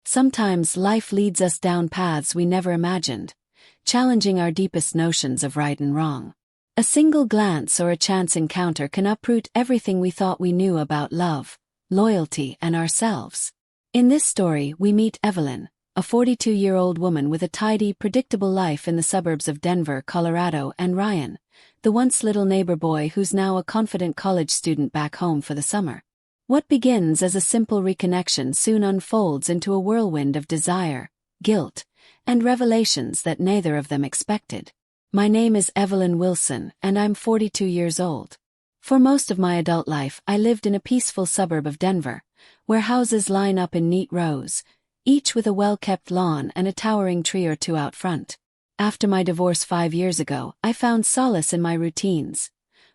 Sometimes life leads us down paths we never imagined, challenging our deepest notions of right and wrong. A single glance or a chance encounter can uproot everything we thought we knew about love, loyalty, and ourselves. In this story, we meet Evelyn, a 42-year-old woman with a tidy, predictable life in the suburbs of Denver, Colorado, and Ryan, the once little neighbor boy who's now a confident college student back home for the summer. What begins as a simple reconnection soon unfolds into a whirlwind of desire, guilt, and revelations that neither of them expected. My name is Evelyn Wilson, and I'm 42 years old. For most of my adult life, I lived in a peaceful suburb of Denver, where houses line up in neat rows, each with a well-kept lawn and a towering tree or two out front. After my divorce 5 years ago, I found solace in my routines: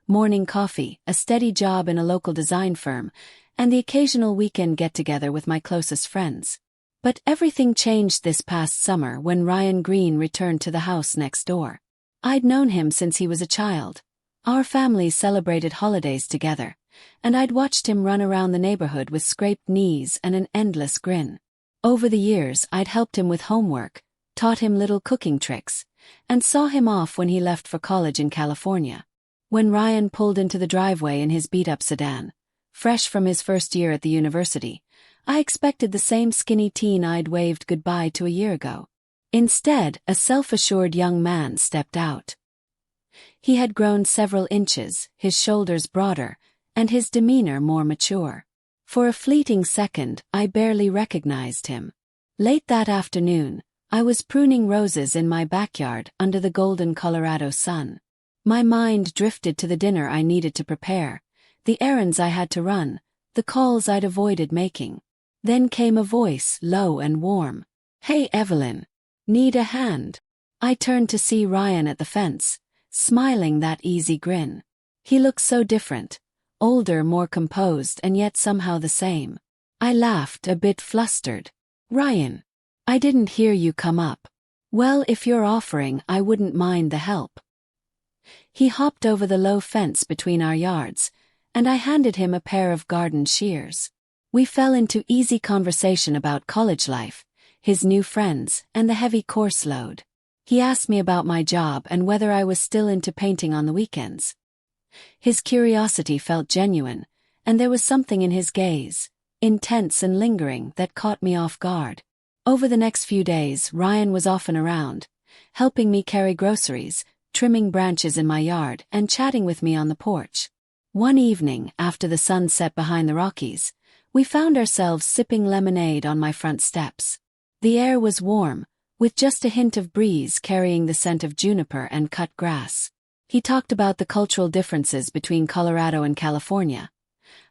morning coffee, a steady job in a local design firm, and the occasional weekend get-together with my closest friends. But everything changed this past summer when Ryan Green returned to the house next door. I'd known him since he was a child. Our families celebrated holidays together, and I'd watched him run around the neighborhood with scraped knees and an endless grin. Over the years, I'd helped him with homework, taught him little cooking tricks, and saw him off when he left for college in California. When Ryan pulled into the driveway in his beat-up sedan, fresh from his first year at the university, I expected the same skinny teen I'd waved goodbye to a year ago. Instead, a self-assured young man stepped out. He had grown several inches, his shoulders broader, and his demeanor more mature. For a fleeting second, I barely recognized him. Late that afternoon, I was pruning roses in my backyard under the golden Colorado sun. My mind drifted to the dinner I needed to prepare, the errands I had to run, the calls I'd avoided making. Then came a voice, low and warm. "Hey, Evelyn. Need a hand?" I turned to see Ryan at the fence, smiling that easy grin. He looked so different, older, more composed, and yet somehow the same. I laughed, a bit flustered. "Ryan, I didn't hear you come up." "Well, if you're offering, I wouldn't mind the help." He hopped over the low fence between our yards, and I handed him a pair of garden shears. We fell into easy conversation about college life, his new friends, and the heavy course load. He asked me about my job and whether I was still into painting on the weekends. His curiosity felt genuine, and there was something in his gaze, intense and lingering, that caught me off guard. Over the next few days, Ryan was often around, helping me carry groceries, trimming branches in my yard, and chatting with me on the porch. One evening, after the sun set behind the Rockies, we found ourselves sipping lemonade on my front steps. The air was warm, with just a hint of breeze carrying the scent of juniper and cut grass. He talked about the cultural differences between Colorado and California,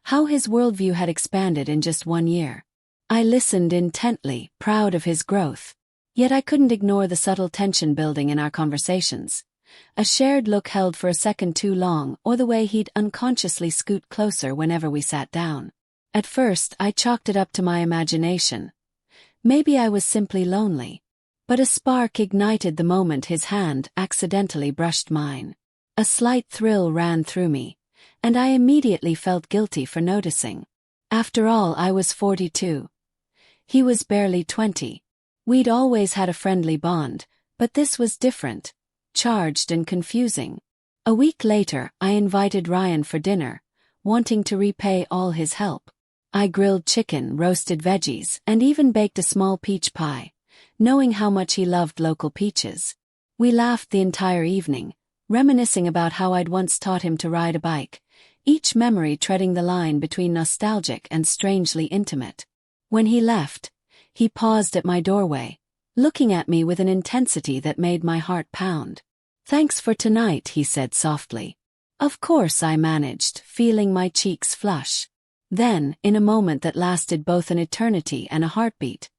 how his worldview had expanded in just 1 year. I listened intently, proud of his growth. Yet I couldn't ignore the subtle tension building in our conversations. A shared look held for a second too long, or the way he'd unconsciously scoot closer whenever we sat down. At first, I chalked it up to my imagination. Maybe I was simply lonely. But a spark ignited the moment his hand accidentally brushed mine. A slight thrill ran through me, and I immediately felt guilty for noticing. After all, I was 42. He was barely 20. We'd always had a friendly bond, but this was different, charged and confusing. A week later, I invited Ryan for dinner, wanting to repay all his help. I grilled chicken, roasted veggies, and even baked a small peach pie, knowing how much he loved local peaches. We laughed the entire evening, reminiscing about how I'd once taught him to ride a bike, each memory treading the line between nostalgic and strangely intimate. When he left, he paused at my doorway, looking at me with an intensity that made my heart pound. "Thanks for tonight," he said softly. "Of course," I managed, feeling my cheeks flush. Then, in a moment that lasted both an eternity and a heartbeat,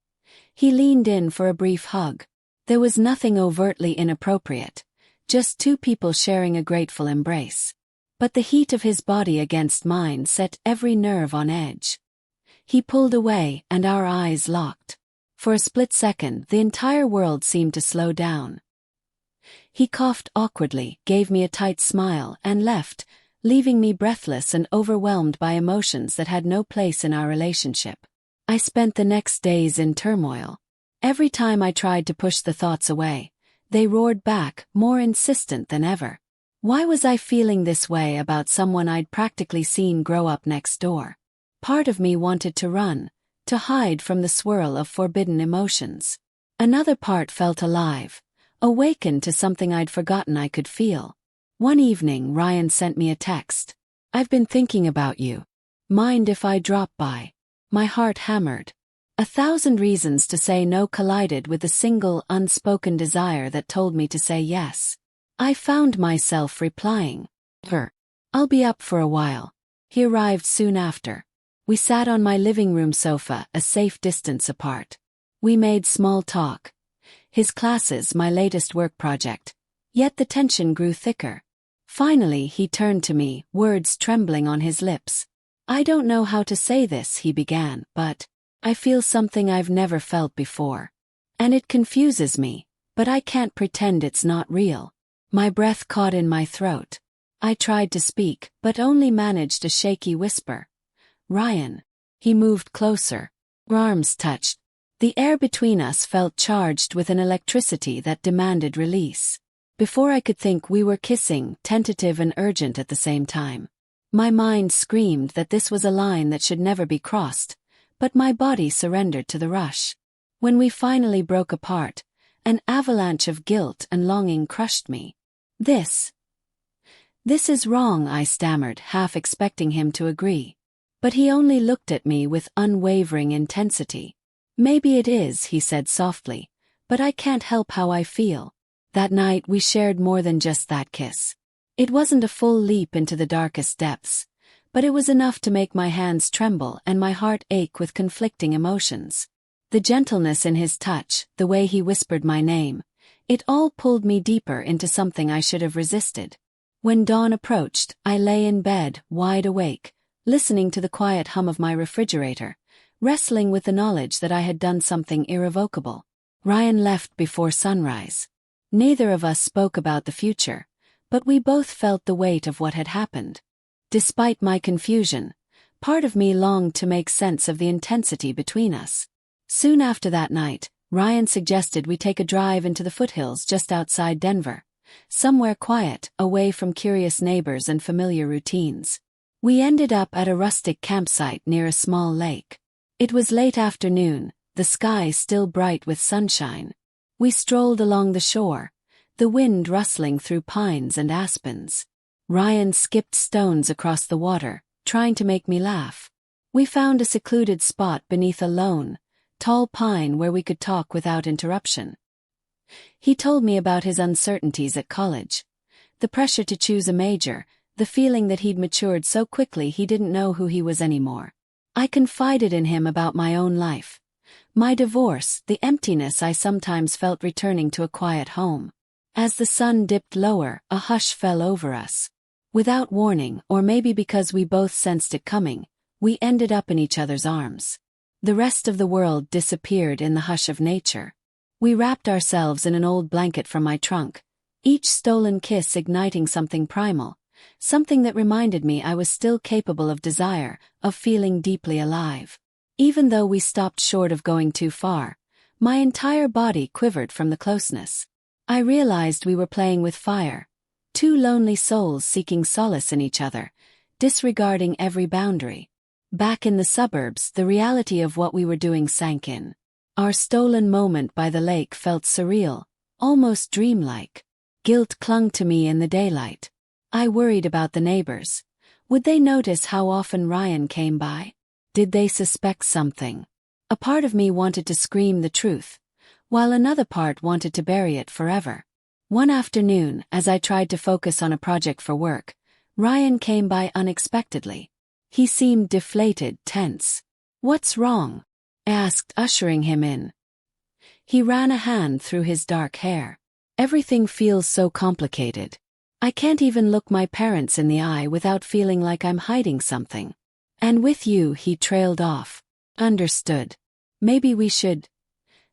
he leaned in for a brief hug. There was nothing overtly inappropriate, just two people sharing a grateful embrace. But the heat of his body against mine set every nerve on edge. He pulled away, and our eyes locked. For a split second, the entire world seemed to slow down. He coughed awkwardly, gave me a tight smile, and left, leaving me breathless and overwhelmed by emotions that had no place in our relationship. I spent the next days in turmoil. Every time I tried to push the thoughts away, they roared back, more insistent than ever. Why was I feeling this way about someone I'd practically seen grow up next door? Part of me wanted to run, to hide from the swirl of forbidden emotions. Another part felt alive, awakened to something I'd forgotten I could feel. One evening, Ryan sent me a text. "I've been thinking about you. Mind if I drop by?" My heart hammered. 1,000 reasons to say no collided with a single unspoken desire that told me to say yes. I found myself replying, "I'll be up for a while." He arrived soon after. We sat on my living room sofa, a safe distance apart. We made small talk. His classes, my latest work project. Yet the tension grew thicker. Finally, he turned to me, words trembling on his lips. "I don't know how to say this," he began, "but I feel something I've never felt before. And it confuses me, but I can't pretend it's not real." My breath caught in my throat. I tried to speak, but only managed a shaky whisper. "Ryan." He moved closer. Our arms touched. The air between us felt charged with an electricity that demanded release. Before I could think, we were kissing, tentative and urgent at the same time. My mind screamed that this was a line that should never be crossed, but my body surrendered to the rush. When we finally broke apart, an avalanche of guilt and longing crushed me. This is wrong," I stammered, half expecting him to agree. But he only looked at me with unwavering intensity. "Maybe it is," he said softly, "but I can't help how I feel." That night we shared more than just that kiss. It wasn't a full leap into the darkest depths, but it was enough to make my hands tremble and my heart ache with conflicting emotions. The gentleness in his touch, the way he whispered my name, it all pulled me deeper into something I should have resisted. When dawn approached, I lay in bed, wide awake, listening to the quiet hum of my refrigerator, wrestling with the knowledge that I had done something irrevocable. Ryan left before sunrise. Neither of us spoke about the future, but we both felt the weight of what had happened. Despite my confusion, part of me longed to make sense of the intensity between us. Soon after that night, Ryan suggested we take a drive into the foothills just outside Denver, somewhere quiet, away from curious neighbors and familiar routines. We ended up at a rustic campsite near a small lake. It was late afternoon, the sky still bright with sunshine. We strolled along the shore, the wind rustling through pines and aspens. Ryan skipped stones across the water, trying to make me laugh. We found a secluded spot beneath a lone, tall pine where we could talk without interruption. He told me about his uncertainties at college, the pressure to choose a major, the feeling that he'd matured so quickly he didn't know who he was anymore. I confided in him about my own life, my divorce, the emptiness I sometimes felt returning to a quiet home. As the sun dipped lower, a hush fell over us. Without warning, or maybe because we both sensed it coming, we ended up in each other's arms. The rest of the world disappeared in the hush of nature. We wrapped ourselves in an old blanket from my trunk, each stolen kiss igniting something primal, something that reminded me I was still capable of desire, of feeling deeply alive. Even though we stopped short of going too far, my entire body quivered from the closeness. I realized we were playing with fire, two lonely souls seeking solace in each other, disregarding every boundary. Back in the suburbs, the reality of what we were doing sank in. Our stolen moment by the lake felt surreal, almost dreamlike. Guilt clung to me in the daylight. I worried about the neighbors. Would they notice how often Ryan came by? Did they suspect something? A part of me wanted to scream the truth, while another part wanted to bury it forever. One afternoon, as I tried to focus on a project for work, Ryan came by unexpectedly. He seemed deflated, tense. "What's wrong?" I asked, ushering him in. He ran a hand through his dark hair. "Everything feels so complicated. I can't even look my parents in the eye without feeling like I'm hiding something. And with you," he trailed off. "Understood. Maybe we should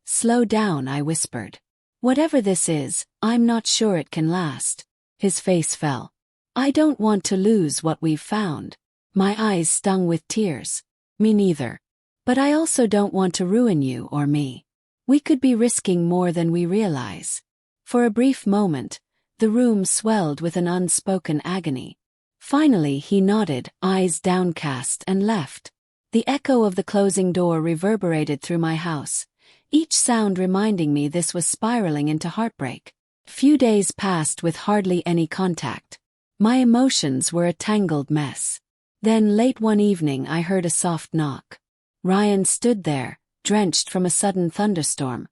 slow down," I whispered. "Whatever this is, I'm not sure it can last." His face fell. "I don't want to lose what we've found." My eyes stung with tears. "Me neither. But I also don't want to ruin you or me. We could be risking more than we realize. For a brief moment, the room swelled with an unspoken agony. Finally he nodded, eyes downcast, and left. The echo of the closing door reverberated through my house, each sound reminding me this was spiraling into heartbreak. Few days passed with hardly any contact. My emotions were a tangled mess. Then late one evening I heard a soft knock. Ryan stood there, drenched from a sudden thunderstorm,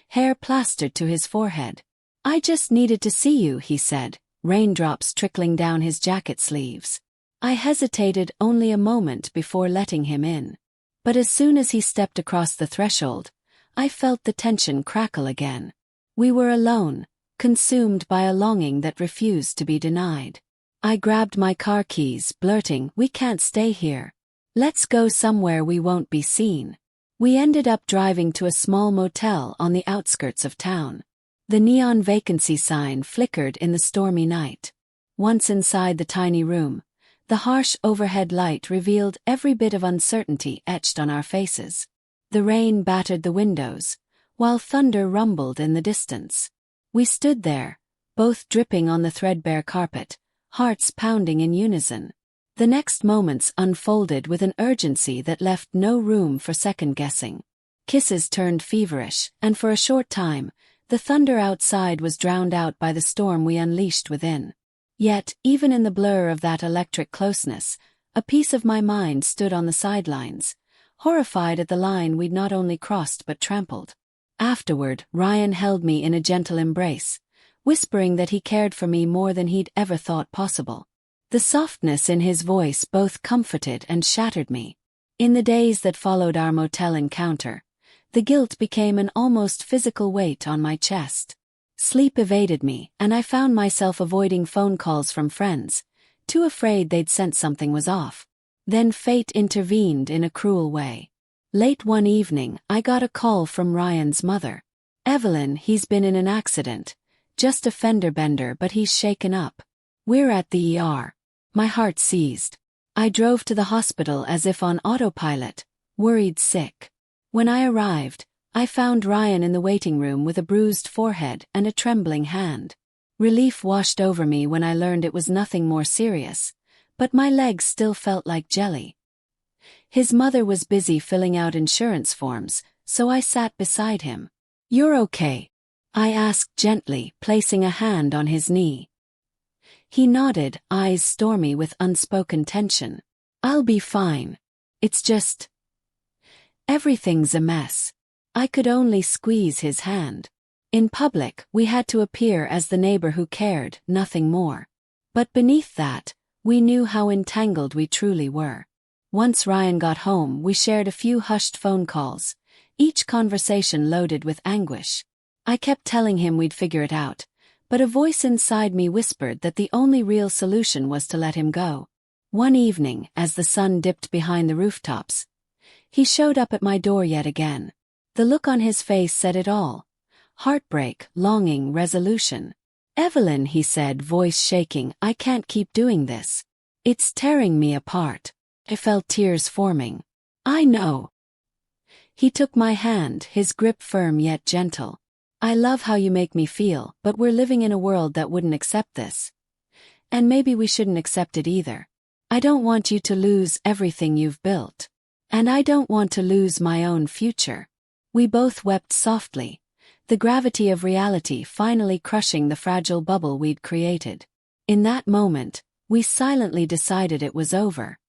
hair plastered to his forehead. "I just needed to see you," he said, raindrops trickling down his jacket sleeves. I hesitated only a moment before letting him in. But as soon as he stepped across the threshold, I felt the tension crackle again. We were alone, consumed by a longing that refused to be denied. I grabbed my car keys, blurting, "We can't stay here. Let's go somewhere we won't be seen." We ended up driving to a small motel on the outskirts of town. The neon vacancy sign flickered in the stormy night. Once inside the tiny room, the harsh overhead light revealed every bit of uncertainty etched on our faces. The rain battered the windows, while thunder rumbled in the distance. We stood there, both dripping on the threadbare carpet, hearts pounding in unison. The next moments unfolded with an urgency that left no room for second-guessing. Kisses turned feverish, and for a short time, the thunder outside was drowned out by the storm we unleashed within. Yet, even in the blur of that electric closeness, a piece of my mind stood on the sidelines, horrified at the line we'd not only crossed but trampled. Afterward, Ryan held me in a gentle embrace, whispering that he cared for me more than he'd ever thought possible. The softness in his voice both comforted and shattered me. In the days that followed our motel encounter, the guilt became an almost physical weight on my chest. Sleep evaded me, and I found myself avoiding phone calls from friends, too afraid they'd sense something was off. Then fate intervened in a cruel way. Late one evening, I got a call from Ryan's mother. "Evelyn, he's been in an accident. Just a fender bender, but he's shaken up. We're at the ER." My heart seized. I drove to the hospital as if on autopilot, worried sick. When I arrived, I found Ryan in the waiting room with a bruised forehead and a trembling hand. Relief washed over me when I learned it was nothing more serious, but my legs still felt like jelly. His mother was busy filling out insurance forms, so I sat beside him. "You're okay?" I asked gently, placing a hand on his knee. He nodded, eyes stormy with unspoken tension. "I'll be fine. It's just... everything's a mess." I could only squeeze his hand. In public, we had to appear as the neighbor who cared, nothing more. But beneath that, we knew how entangled we truly were. Once Ryan got home, we shared a few hushed phone calls, each conversation loaded with anguish. I kept telling him we'd figure it out, but a voice inside me whispered that the only real solution was to let him go. One evening, as the sun dipped behind the rooftops, he showed up at my door yet again. The look on his face said it all. Heartbreak, longing, resolution. "Evelyn," he said, voice shaking, "I can't keep doing this. It's tearing me apart." I felt tears forming. "I know." He took my hand, his grip firm yet gentle. "I love how you make me feel, but we're living in a world that wouldn't accept this. And maybe we shouldn't accept it either. I don't want you to lose everything you've built. And I don't want to lose my own future." We both wept softly, the gravity of reality finally crushing the fragile bubble we'd created. In that moment, we silently decided it was over.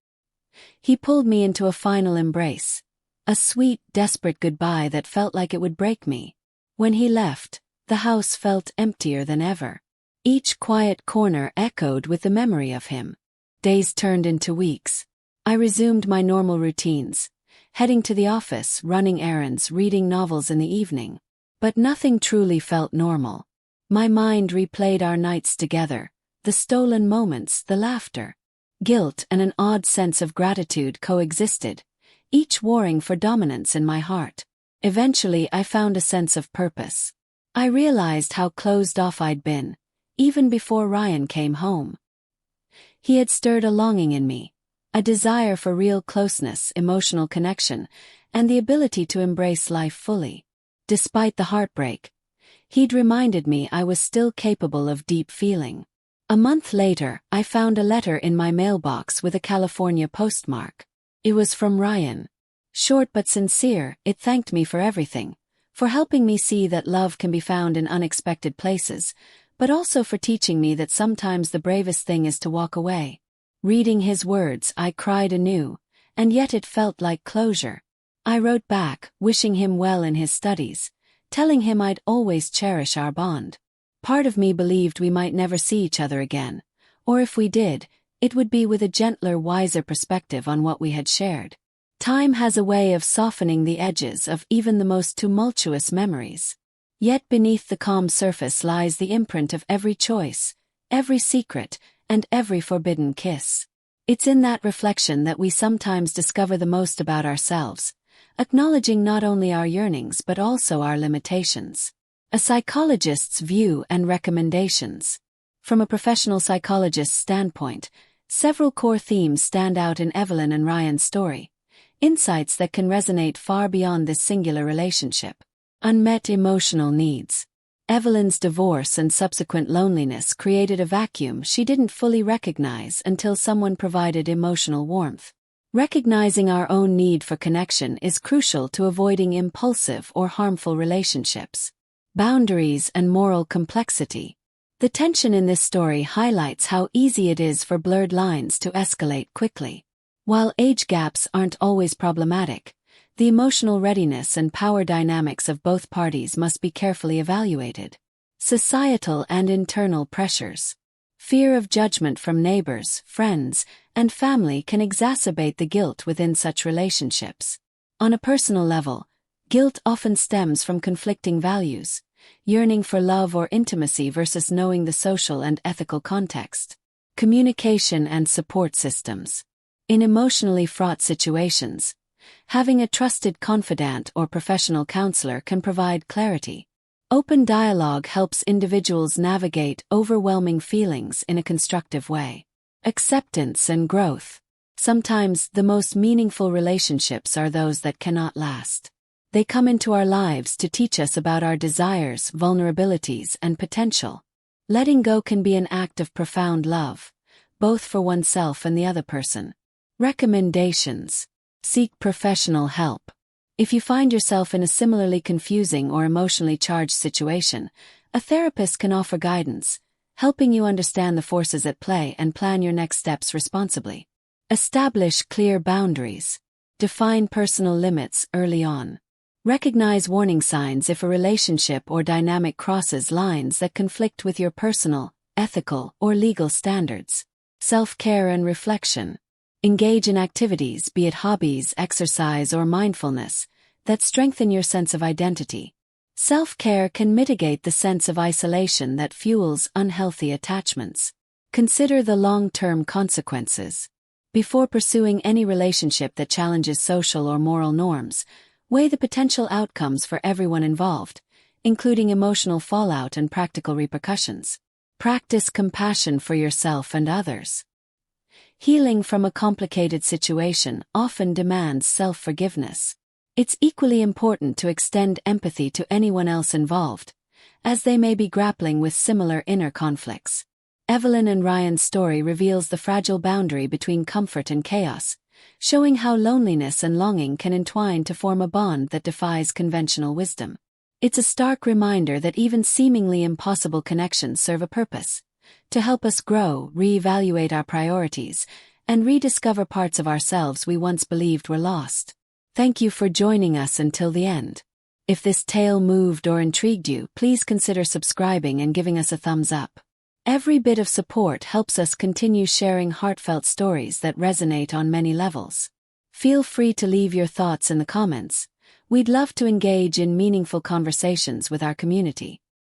He pulled me into a final embrace, a sweet, desperate goodbye that felt like it would break me. When he left, the house felt emptier than ever. Each quiet corner echoed with the memory of him. Days turned into weeks. I resumed my normal routines, heading to the office, running errands, reading novels in the evening. But nothing truly felt normal. My mind replayed our nights together, the stolen moments, the laughter. Guilt and an odd sense of gratitude coexisted, each warring for dominance in my heart. Eventually I found a sense of purpose. I realized how closed off I'd been, even before Ryan came home. He had stirred a longing in me, a desire for real closeness, emotional connection, and the ability to embrace life fully. Despite the heartbreak, he'd reminded me I was still capable of deep feeling. A month later, I found a letter in my mailbox with a California postmark. It was from Ryan. Short but sincere, it thanked me for everything, for helping me see that love can be found in unexpected places, but also for teaching me that sometimes the bravest thing is to walk away. Reading his words, I cried anew, and yet it felt like closure. I wrote back, wishing him well in his studies, telling him I'd always cherish our bond. Part of me believed we might never see each other again, or if we did, it would be with a gentler, wiser perspective on what we had shared. Time has a way of softening the edges of even the most tumultuous memories. Yet beneath the calm surface lies the imprint of every choice, every secret, and every forbidden kiss. It's in that reflection that we sometimes discover the most about ourselves, acknowledging not only our yearnings but also our limitations. A psychologist's view and recommendations. From a professional psychologist's standpoint, several core themes stand out in Evelyn and Ryan's story. Insights that can resonate far beyond this singular relationship. Unmet emotional needs. Evelyn's divorce and subsequent loneliness created a vacuum she didn't fully recognize until someone provided emotional warmth. Recognizing our own need for connection is crucial to avoiding impulsive or harmful relationships. Boundaries and moral complexity. The tension in this story highlights how easy it is for blurred lines to escalate quickly. While age gaps aren't always problematic, the emotional readiness and power dynamics of both parties must be carefully evaluated. Societal and internal pressures. Fear of judgment from neighbors, friends, and family can exacerbate the guilt within such relationships. On a personal level, guilt often stems from conflicting values, yearning for love or intimacy versus knowing the social and ethical context. Communication and support systems. In emotionally fraught situations, having a trusted confidant or professional counselor can provide clarity. Open dialogue helps individuals navigate overwhelming feelings in a constructive way. Acceptance and growth. Sometimes the most meaningful relationships are those that cannot last. They come into our lives to teach us about our desires, vulnerabilities, and potential. Letting go can be an act of profound love, both for oneself and the other person. Recommendations. Seek professional help. If you find yourself in a similarly confusing or emotionally charged situation, a therapist can offer guidance, helping you understand the forces at play and plan your next steps responsibly. Establish clear boundaries. Define personal limits early on. Recognize warning signs if a relationship or dynamic crosses lines that conflict with your personal, ethical, or legal standards. Self-care and reflection. Engage in activities, be it hobbies, exercise, or mindfulness, that strengthen your sense of identity. Self-care can mitigate the sense of isolation that fuels unhealthy attachments. Consider the long-term consequences. Before pursuing any relationship that challenges social or moral norms, weigh the potential outcomes for everyone involved, including emotional fallout and practical repercussions. Practice compassion for yourself and others. Healing from a complicated situation often demands self-forgiveness. It's equally important to extend empathy to anyone else involved, as they may be grappling with similar inner conflicts. Evelyn and Ryan's story reveals the fragile boundary between comfort and chaos, showing how loneliness and longing can entwine to form a bond that defies conventional wisdom. It's a stark reminder that even seemingly impossible connections serve a purpose, to help us grow, reevaluate our priorities, and rediscover parts of ourselves we once believed were lost. Thank you for joining us until the end. If this tale moved or intrigued you, please consider subscribing and giving us a thumbs up. Every bit of support helps us continue sharing heartfelt stories that resonate on many levels. Feel free to leave your thoughts in the comments. We'd love to engage in meaningful conversations with our community.